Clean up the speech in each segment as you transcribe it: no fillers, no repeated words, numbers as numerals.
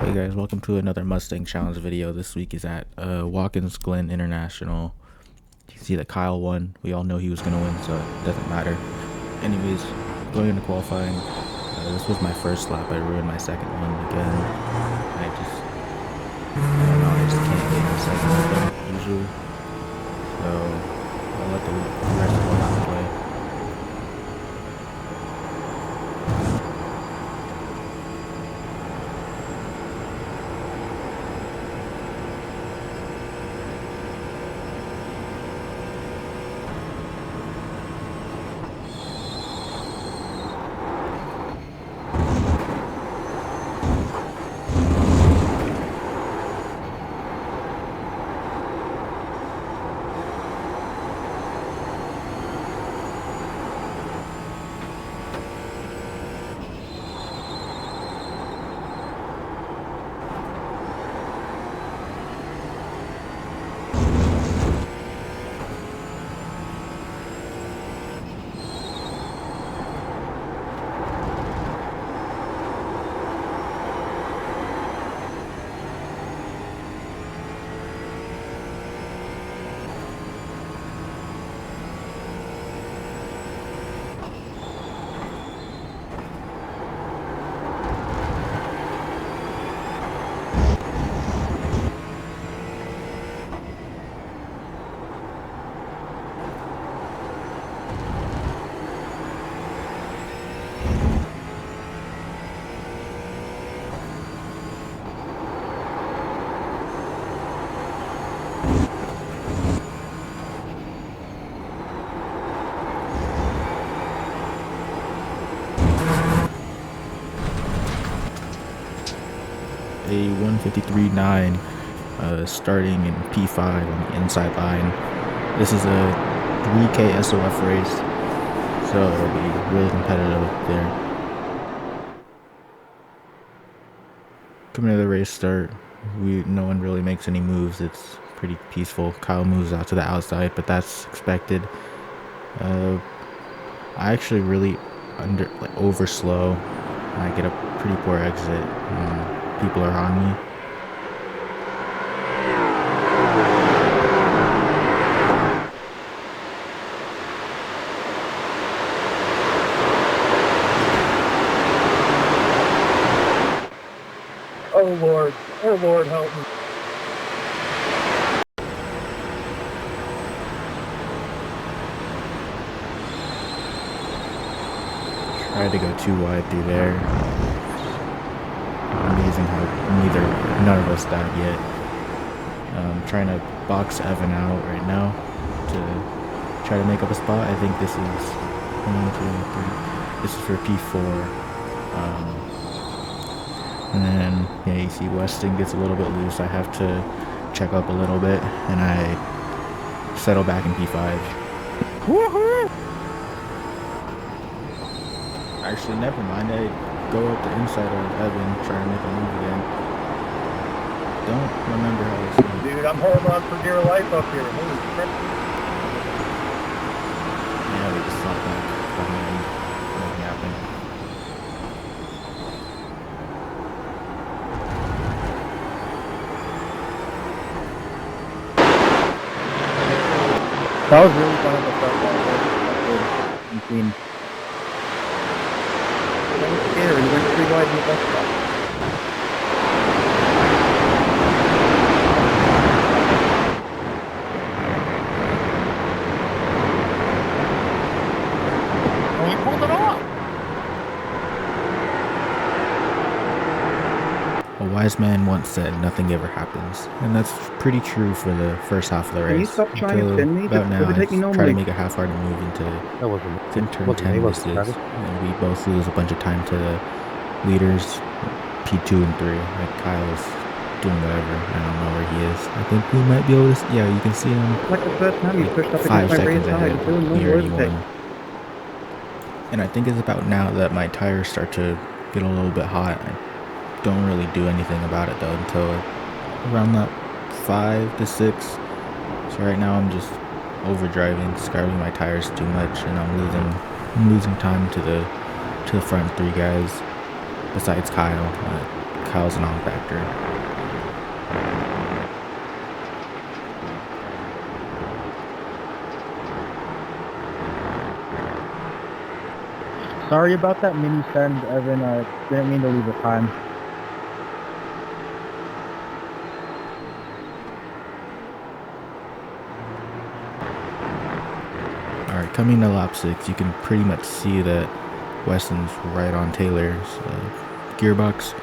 Hey guys, welcome to another Mustang Challenge video. This week is at Watkins Glen International. You can see that Kyle won. We all know he was going to win, so it doesn't matter. Anyways, going into qualifying, this was my first lap. I ruined my second one again. I don't know, I just can't get my second one usually. So I'll let the rest of the lap play. A 153.9 starting in P5 on the inside line. This is a 3K SOF race, so it'll be really competitive there. Coming to the race start, no one really makes any moves. It's pretty peaceful. Kyle moves out to the outside, but that's expected. I actually really over slow. I get a pretty poor exit. People are on me. Oh Lord, help me. Tried to go too wide through there. Amazing how none of us died yet. I'm trying to box Evan out right now to try to make up a spot. I think this is 1, 2, 3. This is for P4. And then, yeah, you see Weston gets a little bit loose. I have to check up a little bit, and I settle back in P5. Woohoo! Actually, never mind. I go up the inside of Evan, try to make a move again. Don't remember how this went. Dude, I'm holding on for dear life up here. Holy crap. Yeah, we just thought that behind. Nothing happened. That was really fun at the front line. Between. I was scared. He went pretty wide in the bus stop. Oh, he pulled it off. A wise man once said, "Nothing ever happens," and that's pretty true for the first half of the race. Can you stop trying to spin me? About now, Does it take me I normally? try to make a half-hearted move into turn 10 misses, and we both lose a bunch of time to the leaders, P2 and 3. Like Kyle is doing whatever. I don't know where he is. I think we might be able to. Yeah, you can see him. Like the first time you pushed up 5 against my seconds race ahead. side, doing no He already words won. And I think it's about now that my tires start to get a little bit hot. I don't really do anything about it though until around that 5 to 6. So right now I'm just overdriving, scrubbing my tires too much, and I'm losing time to the front 3 guys besides Kyle. Kyle's an on-factor. Sorry about that mini send, Evan. I didn't mean to leave it time. Alright, coming to lap 6, you can pretty much see that Weston's right on Taylor's gearbox.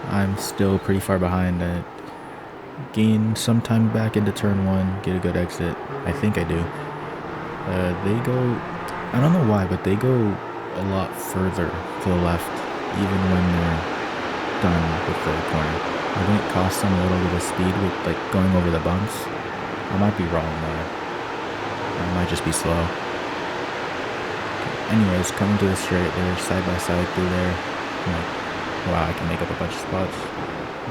I'm still pretty far behind. I gain some time back into turn 1, get a good exit. I think I do. They go, I don't know why, but they go a lot further to the left, even when they're done with the corner. I think it costs them a little bit of speed with like going over the bumps. I might be wrong though. I might just be slow. Anyways, coming to the straight, they're side by side through there. I'm like, wow, I can make up a bunch of spots.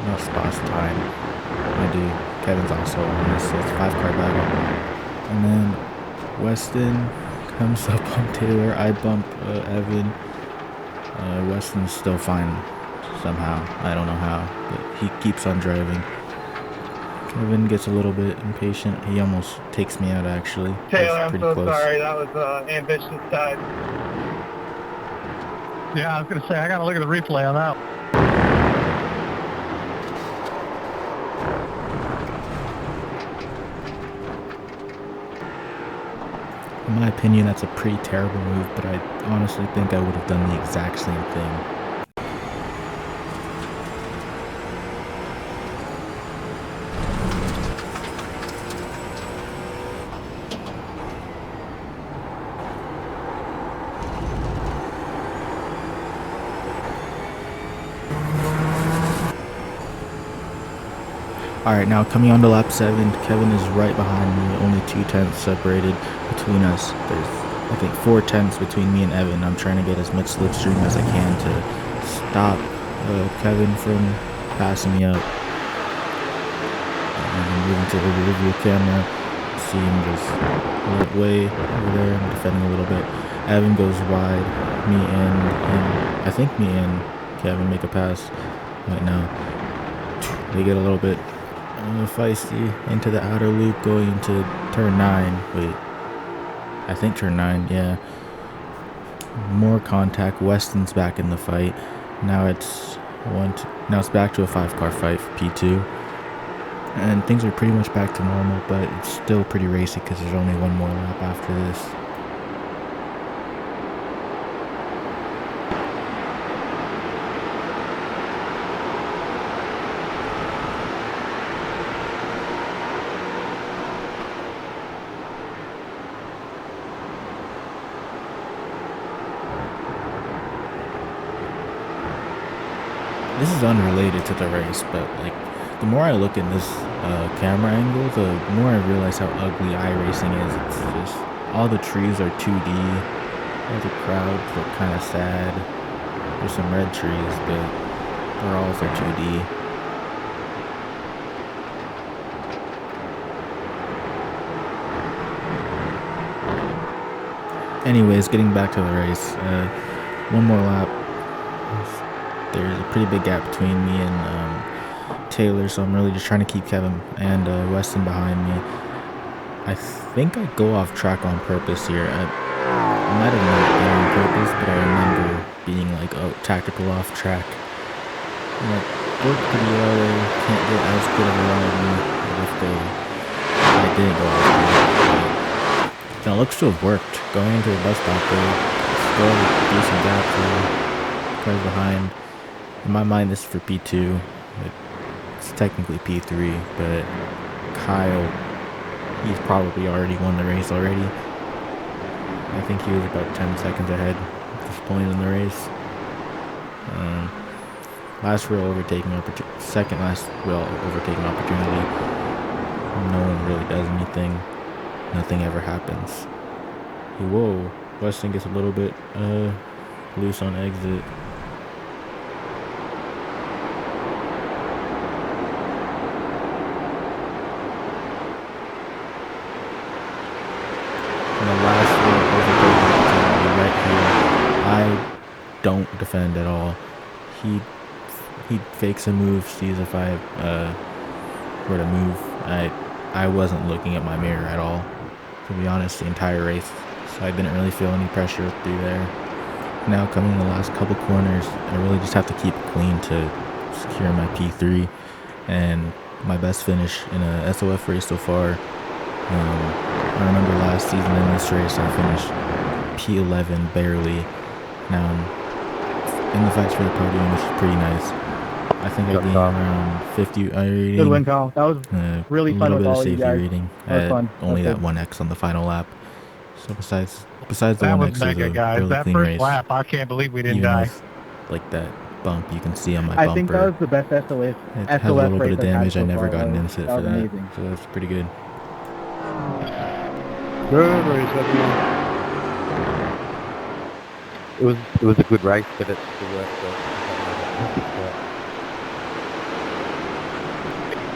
No spots, time. I do. Kevin's also on this, so it's a 5-car battle. And then Weston comes up on Taylor. I bump Evan. Weston's still fine somehow. I don't know how, but he keeps on driving. Kevin gets a little bit impatient. He almost takes me out, actually. Taylor, I'm so close. Sorry. That was ambitious side. Yeah, I was going to say, I got to look at the replay on that. In my opinion, that's a pretty terrible move, but I honestly think I would have done the exact same thing. Alright, now coming on to lap 7, Kevin is right behind me, only 2 tenths separated between us. There's, I think, 4 tenths between me and Evan. I'm trying to get as much slipstream as I can to stop Kevin from passing me up. And I'm moving to the rear view camera, see him just way over there. I'm defending a little bit. Evan goes wide, me and I think me and Kevin make a pass right now. They get a little bit feisty into the outer loop going into turn 9. Wait, I think turn 9, yeah. More contact. Weston's back in the fight. Now it's back to a 5-car fight for P2. And things are pretty much back to normal, but it's still pretty racy because there's only one more lap after this. This is unrelated to the race, but like the more I look in this camera angle, the more I realize how ugly iRacing is. It's just all the trees are 2D, all the crowds look kind of sad. There's some red trees, but they're also 2D. Anyways, getting back to the race, one more lap. There's a pretty big gap between me and Taylor, so I'm really just trying to keep Kevin and Weston behind me. I think I go off track on purpose here. I might have not been on purpose, but I remember being like, oh, tactical off track. And it worked pretty well. They can't get as good of a run of me if I didn't go off track. But it looks to have worked. Going into the bus stop, they still have a decent gap for cars behind. In my mind, this is for P2. It's technically P3, but Kyle, he's probably already won the race already. I think he was about 10 seconds ahead at this point in the race. Second last real overtaking opportunity. No one really does anything. Nothing ever happens. Whoa, Weston gets a little bit loose on exit. And the last overtaking opportunity right here, I don't defend at all. He he fakes a move, sees if I were to move. I wasn't looking at my mirror at all, to be honest, the entire race. So I didn't really feel any pressure through there. Now coming in the last couple corners, I really just have to keep it clean to secure my P3 and my best finish in a SOF race so far. I remember last season in this race I finished P11 barely. Now I'm in the fights for the podium, which is pretty nice. I think I gained around 50 rating. Good win, Kyle. That was really fun with all you guys. Rating. That was fun. Only that 1x on the final lap. So besides the That 1x, was mega, guys. really That clean first race. lap, I can't believe we didn't Even die. with, like that bump you can see on my bumper. I think that was the best SOF. It has a little bit of damage. I so never far. got an incident for that, amazing. so that's pretty good. Good race, everyone. It was a good race, but it's the worst.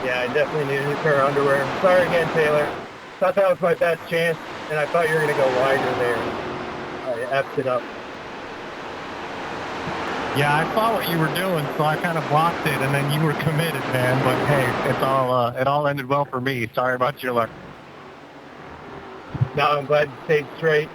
Yeah, I definitely need a new pair of underwear. Sorry again, Taylor. Thought that was my best chance, and I thought you were going to go wider there. I effed it up. Yeah, I saw what you were doing, so I kind of blocked it, and then you were committed, man. But hey, it all ended well for me. Sorry about your luck. No, I'm glad you stayed straight.